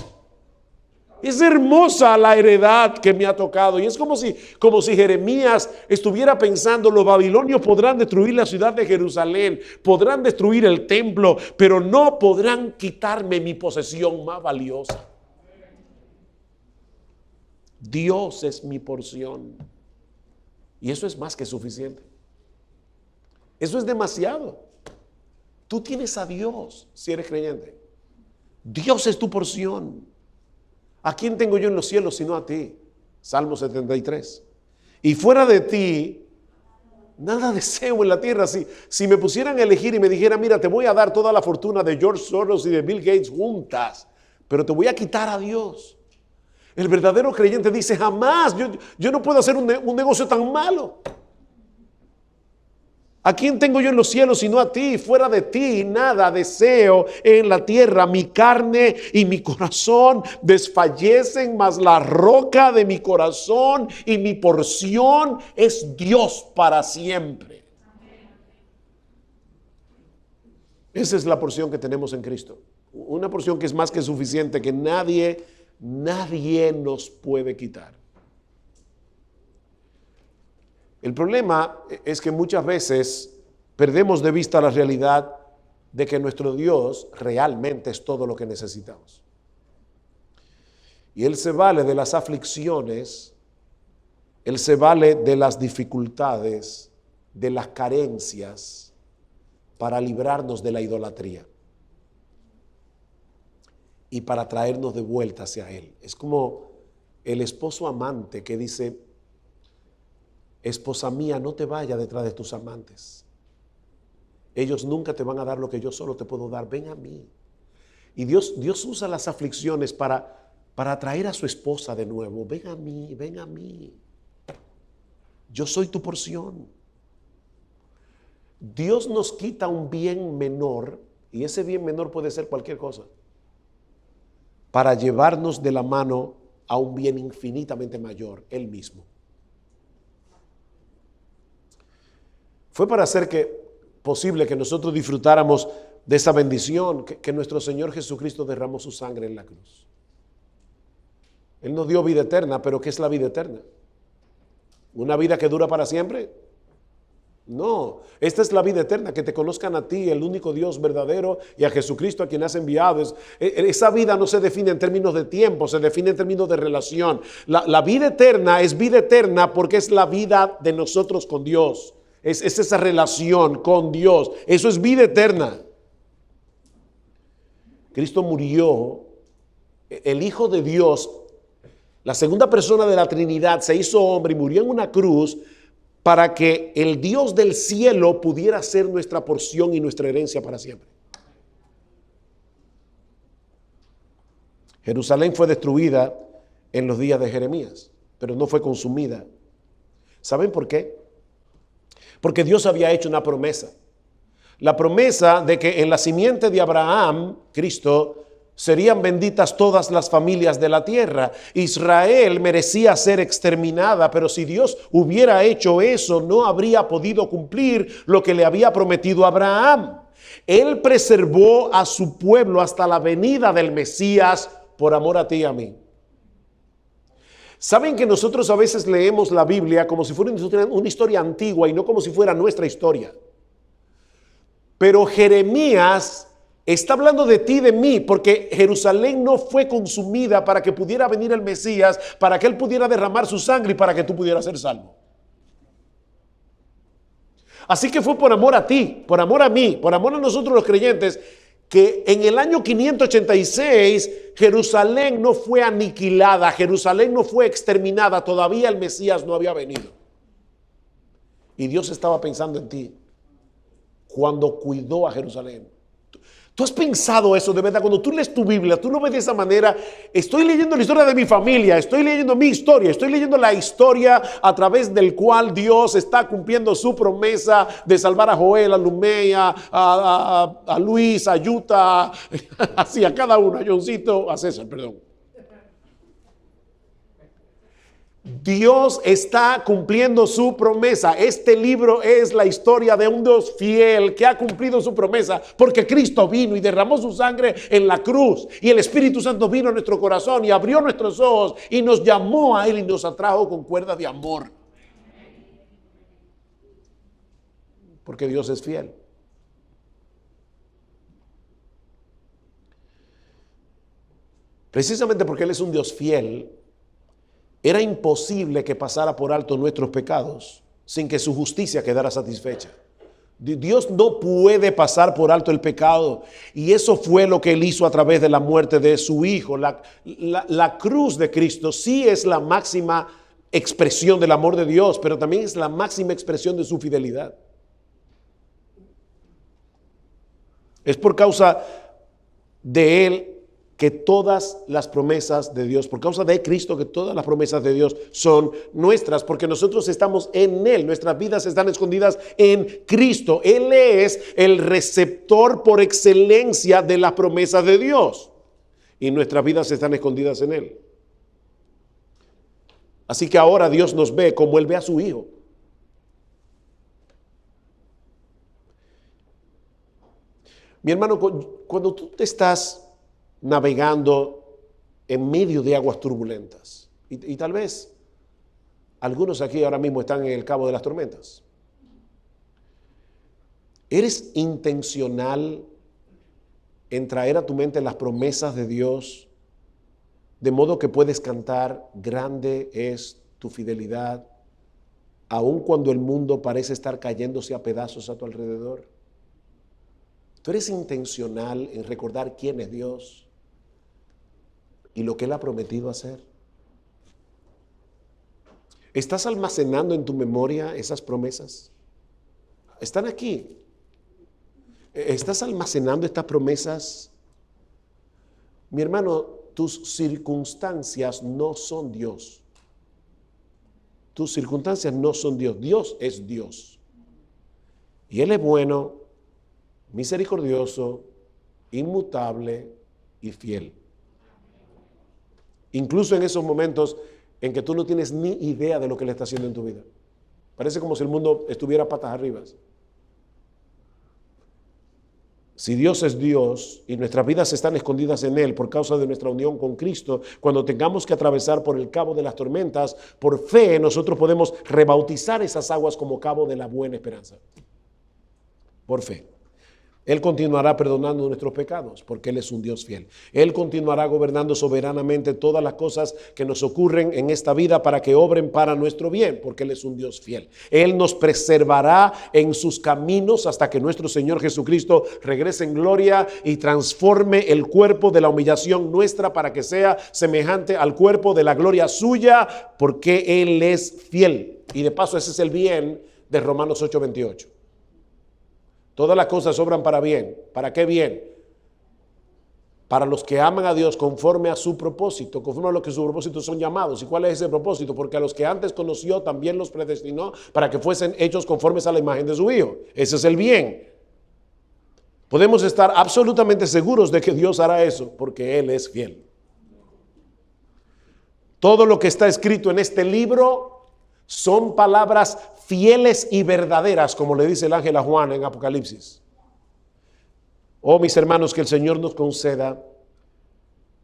Es hermosa la heredad que me ha tocado. Y es como si Jeremías estuviera pensando: los babilonios podrán destruir la ciudad de Jerusalén, podrán destruir el templo, pero no podrán quitarme mi posesión más valiosa. Dios es mi porción. Y eso es más que suficiente. Eso es demasiado. Tú tienes a Dios si eres creyente. Dios es tu porción. ¿A quién tengo yo en los cielos sino a ti? Salmo 73. Y fuera de ti, nada deseo en la tierra. Si me pusieran a elegir y me dijeran: mira, te voy a dar toda la fortuna de George Soros y de Bill Gates juntas, pero te voy a quitar a Dios. El verdadero creyente dice: jamás, yo no puedo hacer un negocio tan malo. ¿A quién tengo yo en los cielos sino a ti? Fuera de ti nada deseo en la tierra. Mi carne y mi corazón desfallecen, mas la roca de mi corazón y mi porción es Dios para siempre. Esa es la porción que tenemos en Cristo. Una porción que es más que suficiente, que nadie nos puede quitar. El problema es que muchas veces perdemos de vista la realidad de que nuestro Dios realmente es todo lo que necesitamos. Y Él se vale de las aflicciones, Él se vale de las dificultades, de las carencias, para librarnos de la idolatría y para traernos de vuelta hacia Él. Es como el esposo amante que dice: esposa mía, no te vayas detrás de tus amantes. Ellos nunca te van a dar lo que yo solo te puedo dar. Ven a mí. Y Dios usa las aflicciones para atraer a su esposa de nuevo. Ven a mí, ven a mí. Yo soy tu porción. Dios nos quita un bien menor, y ese bien menor puede ser cualquier cosa, para llevarnos de la mano a un bien infinitamente mayor, Él mismo. Fue para hacer posible que nosotros disfrutáramos de esa bendición que nuestro Señor Jesucristo derramó su sangre en la cruz. Él nos dio vida eterna, pero ¿qué es la vida eterna? ¿Una vida que dura para siempre? No, esta es la vida eterna, que te conozcan a ti, el único Dios verdadero, y a Jesucristo a quien has enviado. Esa vida no se define en términos de tiempo, se define en términos de relación. La vida eterna es vida eterna porque es la vida de nosotros con Dios. Es esa relación con Dios. Eso es vida eterna. Cristo murió, el Hijo de Dios, la segunda persona de la Trinidad, se hizo hombre y murió en una cruz para que el Dios del cielo pudiera ser nuestra porción y nuestra herencia para siempre. Jerusalén fue destruida en los días de Jeremías, pero no fue consumida. ¿Saben por qué? Porque Dios había hecho una promesa. La promesa de que en la simiente de Abraham, Cristo, serían benditas todas las familias de la tierra. Israel merecía ser exterminada, pero si Dios hubiera hecho eso, no habría podido cumplir lo que le había prometido a Abraham. Él preservó a su pueblo hasta la venida del Mesías por amor a ti y a mí. Saben que nosotros a veces leemos la Biblia como si fuera una historia antigua y no como si fuera nuestra historia. Pero Jeremías está hablando de ti y de mí, porque Jerusalén no fue consumida para que pudiera venir el Mesías, para que Él pudiera derramar su sangre y para que tú pudieras ser salvo. Así que fue por amor a ti, por amor a mí, por amor a nosotros los creyentes, que en el año 586 Jerusalén no fue aniquilada, Jerusalén no fue exterminada, todavía el Mesías no había venido. Y Dios estaba pensando en ti cuando cuidó a Jerusalén. ¿Tú has pensado eso de verdad? Cuando tú lees tu Biblia, tú lo ves de esa manera. Estoy leyendo la historia de mi familia, estoy leyendo mi historia, estoy leyendo la historia a través del cual Dios está cumpliendo su promesa de salvar a Joel, a Lumey, a Luis, a Yuta, así a cada uno, a Johncito, a César, perdón. Dios está cumpliendo su promesa. Este libro es la historia de un Dios fiel que ha cumplido su promesa porque Cristo vino y derramó su sangre en la cruz y el Espíritu Santo vino a nuestro corazón y abrió nuestros ojos y nos llamó a Él y nos atrajo con cuerdas de amor. Porque Dios es fiel. Precisamente porque Él es un Dios fiel, era imposible que pasara por alto nuestros pecados sin que su justicia quedara satisfecha. Dios no puede pasar por alto el pecado, y eso fue lo que Él hizo a través de la muerte de su Hijo. La cruz de Cristo sí es la máxima expresión del amor de Dios, pero también es la máxima expresión de su fidelidad. Es por causa de Él que todas las promesas de Dios, por causa de Cristo, que todas las promesas de Dios son nuestras, porque nosotros estamos en Él, nuestras vidas están escondidas en Cristo. Él es el receptor por excelencia de las promesas de Dios y nuestras vidas están escondidas en Él. Así que ahora Dios nos ve como Él ve a su Hijo. Mi hermano, cuando tú te estás navegando en medio de aguas turbulentas, y tal vez algunos aquí ahora mismo están en el cabo de las tormentas, ¿eres intencional en traer a tu mente las promesas de Dios de modo que puedes cantar: grande es tu fidelidad, aun cuando el mundo parece estar cayéndose a pedazos a tu alrededor? ¿Tú eres intencional en recordar quién es Dios y lo que Él ha prometido hacer? ¿Estás almacenando en tu memoria esas promesas? Están aquí. ¿Estás almacenando estas promesas? Mi hermano, tus circunstancias no son Dios. Tus circunstancias no son Dios. Dios es Dios. Y Él es bueno, misericordioso, inmutable y fiel. Incluso en esos momentos en que tú no tienes ni idea de lo que Él está haciendo en tu vida. Parece como si el mundo estuviera patas arriba. Si Dios es Dios y nuestras vidas están escondidas en Él por causa de nuestra unión con Cristo, cuando tengamos que atravesar por el cabo de las tormentas, por fe nosotros podemos rebautizar esas aguas como cabo de la buena esperanza. Por fe. Él continuará perdonando nuestros pecados porque Él es un Dios fiel. Él continuará gobernando soberanamente todas las cosas que nos ocurren en esta vida para que obren para nuestro bien, porque Él es un Dios fiel. Él nos preservará en sus caminos hasta que nuestro Señor Jesucristo regrese en gloria y transforme el cuerpo de la humillación nuestra para que sea semejante al cuerpo de la gloria suya, porque Él es fiel. Y de paso ese es el bien de Romanos 8:28. Todas las cosas obran para bien. ¿Para qué bien? Para los que aman a Dios conforme a su propósito, conforme a lo que sus propósitos son llamados. ¿Y cuál es ese propósito? Porque a los que antes conoció también los predestinó para que fuesen hechos conformes a la imagen de su Hijo. Ese es el bien. Podemos estar absolutamente seguros de que Dios hará eso porque Él es fiel. Todo lo que está escrito en este libro son palabras fieles y verdaderas, como le dice el ángel a Juan en Apocalipsis. Oh, mis hermanos, que el Señor nos conceda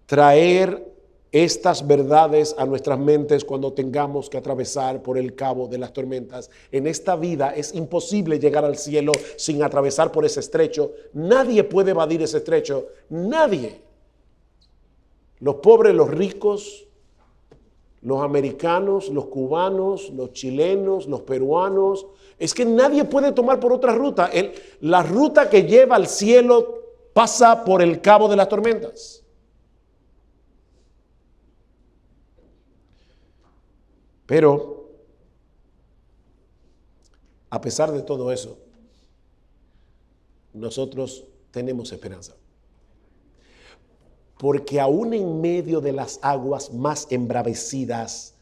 traer estas verdades a nuestras mentes cuando tengamos que atravesar por el cabo de las tormentas. En esta vida es imposible llegar al cielo sin atravesar por ese estrecho. Nadie puede evadir ese estrecho. Nadie. Los pobres, los ricos, los americanos, los cubanos, los chilenos, los peruanos. Es que nadie puede tomar por otra ruta. La ruta que lleva al cielo pasa por el cabo de las tormentas. Pero, a pesar de todo eso, nosotros tenemos esperanza. Porque aún en medio de las aguas más embravecidas,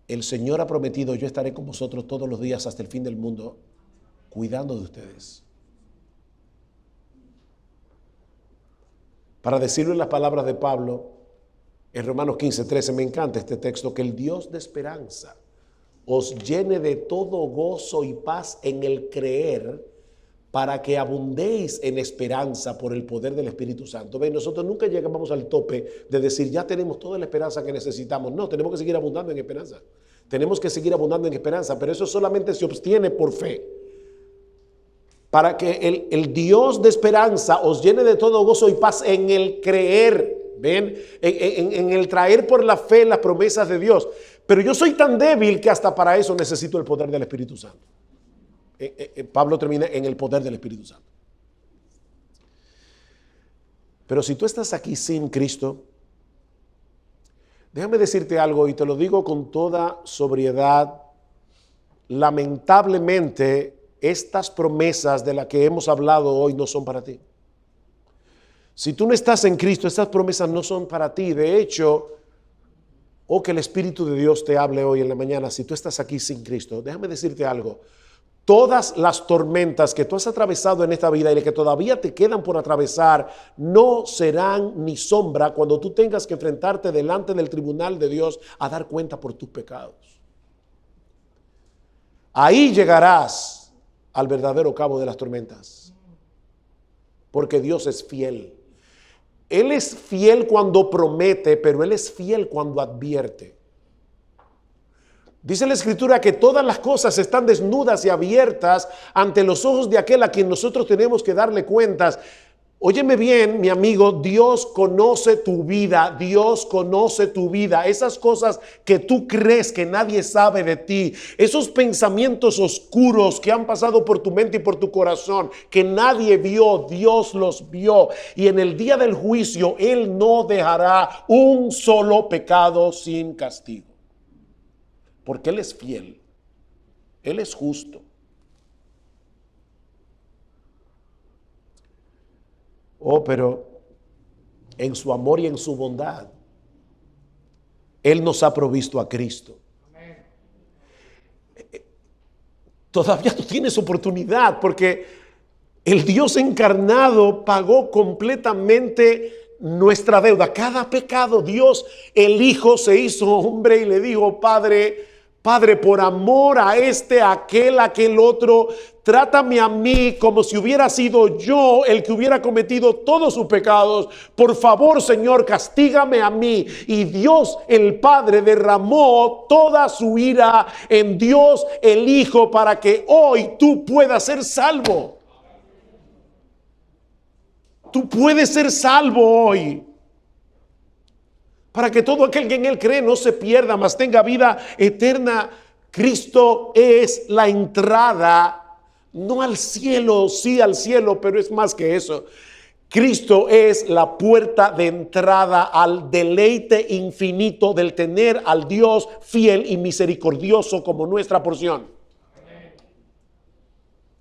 el Señor ha prometido: yo estaré con vosotros todos los días hasta el fin del mundo, cuidando de ustedes. Para decirlo en las palabras de Pablo, en Romanos 15:13, me encanta este texto: que el Dios de esperanza os llene de todo gozo y paz en el creer, para que abundéis en esperanza por el poder del Espíritu Santo. ¿Ven? Nosotros nunca llegamos al tope de decir ya tenemos toda la esperanza que necesitamos. No, tenemos que seguir abundando en esperanza. Tenemos que seguir abundando en esperanza, pero eso solamente se obtiene por fe. Para que el Dios de esperanza os llene de todo gozo y paz en el creer. ¿Ven? En el traer por la fe las promesas de Dios. Pero yo soy tan débil que hasta para eso necesito el poder del Espíritu Santo. Pablo termina en el poder del Espíritu Santo. Pero si tú estás aquí sin Cristo, déjame decirte algo, y te lo digo con toda sobriedad. Lamentablemente, estas promesas de las que hemos hablado hoy no son para ti. Si tú no estás en Cristo, estas promesas no son para ti. De hecho, que el Espíritu de Dios te hable hoy en la mañana. Si tú estás aquí sin Cristo, déjame decirte algo. Todas las tormentas que tú has atravesado en esta vida y que todavía te quedan por atravesar no serán ni sombra cuando tú tengas que enfrentarte delante del tribunal de Dios a dar cuenta por tus pecados. Ahí llegarás al verdadero cabo de las tormentas, porque Dios es fiel. Él es fiel cuando promete, pero Él es fiel cuando advierte. Dice la Escritura que todas las cosas están desnudas y abiertas ante los ojos de aquel a quien nosotros tenemos que darle cuentas. Óyeme bien, mi amigo, Dios conoce tu vida, Dios conoce tu vida. Esas cosas que tú crees que nadie sabe de ti, esos pensamientos oscuros que han pasado por tu mente y por tu corazón, que nadie vio, Dios los vio. Y en el día del juicio, Él no dejará un solo pecado sin castigo. Porque Él es fiel, Él es justo. Pero en su amor y en su bondad, Él nos ha provisto a Cristo. Todavía tú tienes oportunidad, porque el Dios encarnado pagó completamente nuestra deuda. Cada pecado, Dios, el Hijo, se hizo hombre y le dijo: Padre, Padre, por amor a aquel otro, trátame a mí como si hubiera sido yo el que hubiera cometido todos sus pecados. Por favor, Señor, castígame a mí. Y Dios el Padre derramó toda su ira en Dios el Hijo para que hoy tú puedas ser salvo. Tú puedes ser salvo hoy. Para que todo aquel que en Él cree no se pierda, mas tenga vida eterna. Cristo es la entrada, no al cielo, sí al cielo, pero es más que eso. Cristo es la puerta de entrada al deleite infinito del tener al Dios fiel y misericordioso como nuestra porción.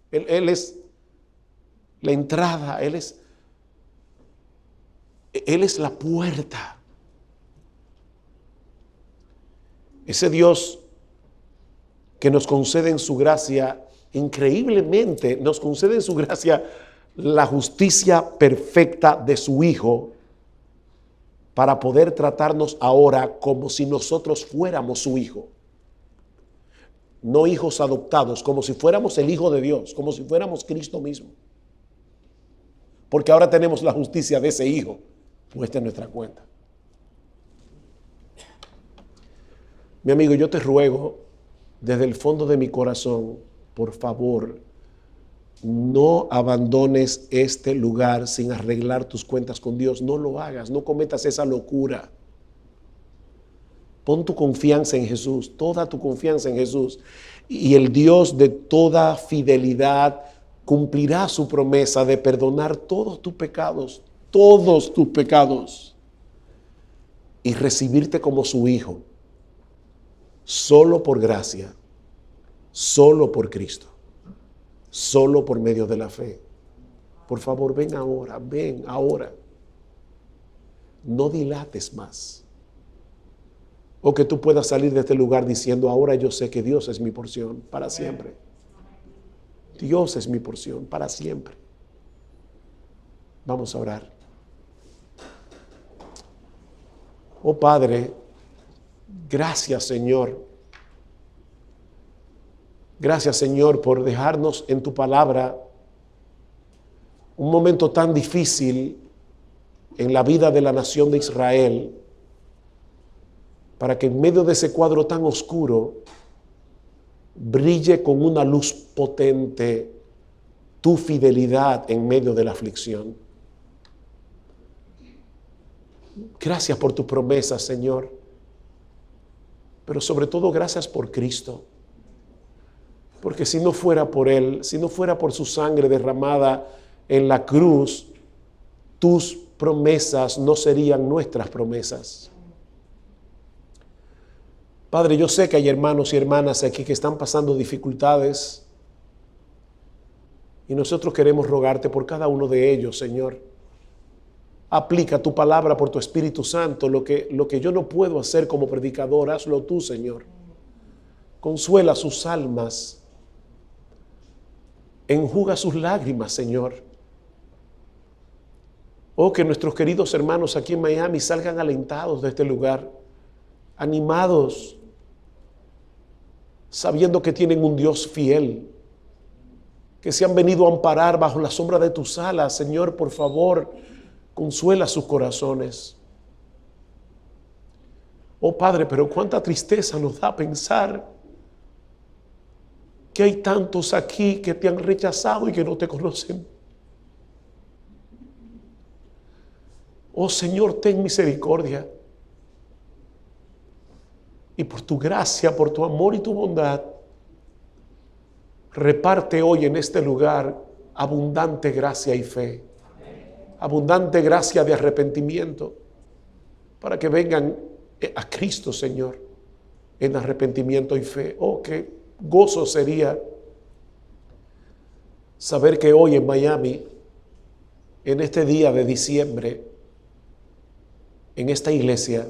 Él es la entrada, Él es la puerta. Ese Dios que nos concede en su gracia, increíblemente nos concede en su gracia la justicia perfecta de su Hijo para poder tratarnos ahora como si nosotros fuéramos su Hijo. No hijos adoptados, como si fuéramos el Hijo de Dios, como si fuéramos Cristo mismo. Porque ahora tenemos la justicia de ese Hijo puesta en nuestra cuenta. Mi amigo, yo te ruego desde el fondo de mi corazón, por favor, no abandones este lugar sin arreglar tus cuentas con Dios. No lo hagas, no cometas esa locura. Pon tu confianza en Jesús, toda tu confianza en Jesús. Y el Dios de toda fidelidad cumplirá su promesa de perdonar todos tus pecados, y recibirte como su hijo. Solo por gracia, solo por Cristo, solo por medio de la fe. Por favor, ven ahora. No dilates más. O que tú puedas salir de este lugar diciendo, ahora yo sé que Dios es mi porción para siempre. Dios es mi porción para siempre. Vamos a orar. Oh Padre, gracias Señor. Gracias Señor por dejarnos en tu palabra un momento tan difícil en la vida de la nación de Israel, para que en medio de ese cuadro tan oscuro brille con una luz potente tu fidelidad en medio de la aflicción. Gracias por tu promesa, Señor. Pero sobre todo gracias por Cristo. Porque si no fuera por Él, si no fuera por su sangre derramada en la cruz, tus promesas no serían nuestras promesas. Padre, yo sé que hay hermanos y hermanas aquí que están pasando dificultades y nosotros queremos rogarte por cada uno de ellos, Señor. Aplica tu palabra por tu Espíritu Santo. Lo que yo no puedo hacer como predicador, hazlo tú, Señor. Consuela sus almas. Enjuga sus lágrimas, Señor. Oh, que nuestros queridos hermanos aquí en Miami salgan alentados de este lugar, animados, sabiendo que tienen un Dios fiel, que se han venido a amparar bajo la sombra de tus alas. Señor, por favor, consuela sus corazones. Oh Padre, pero cuánta tristeza nos da pensar que hay tantos aquí que te han rechazado y que no te conocen. Oh Señor, ten misericordia. Y por tu gracia, por tu amor y tu bondad, reparte hoy en este lugar abundante gracia y fe. Abundante gracia de arrepentimiento, para que vengan a Cristo, Señor, en arrepentimiento y fe. Oh, qué gozo sería saber que hoy en Miami, en este día de diciembre, en esta iglesia,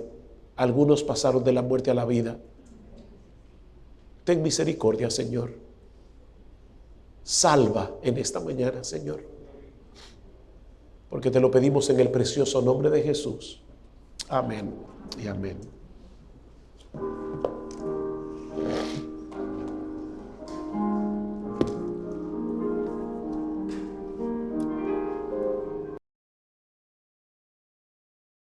algunos pasaron de la muerte a la vida. Ten misericordia, Señor. Salva en esta mañana, Señor. Porque te lo pedimos en el precioso nombre de Jesús. Amén y amén.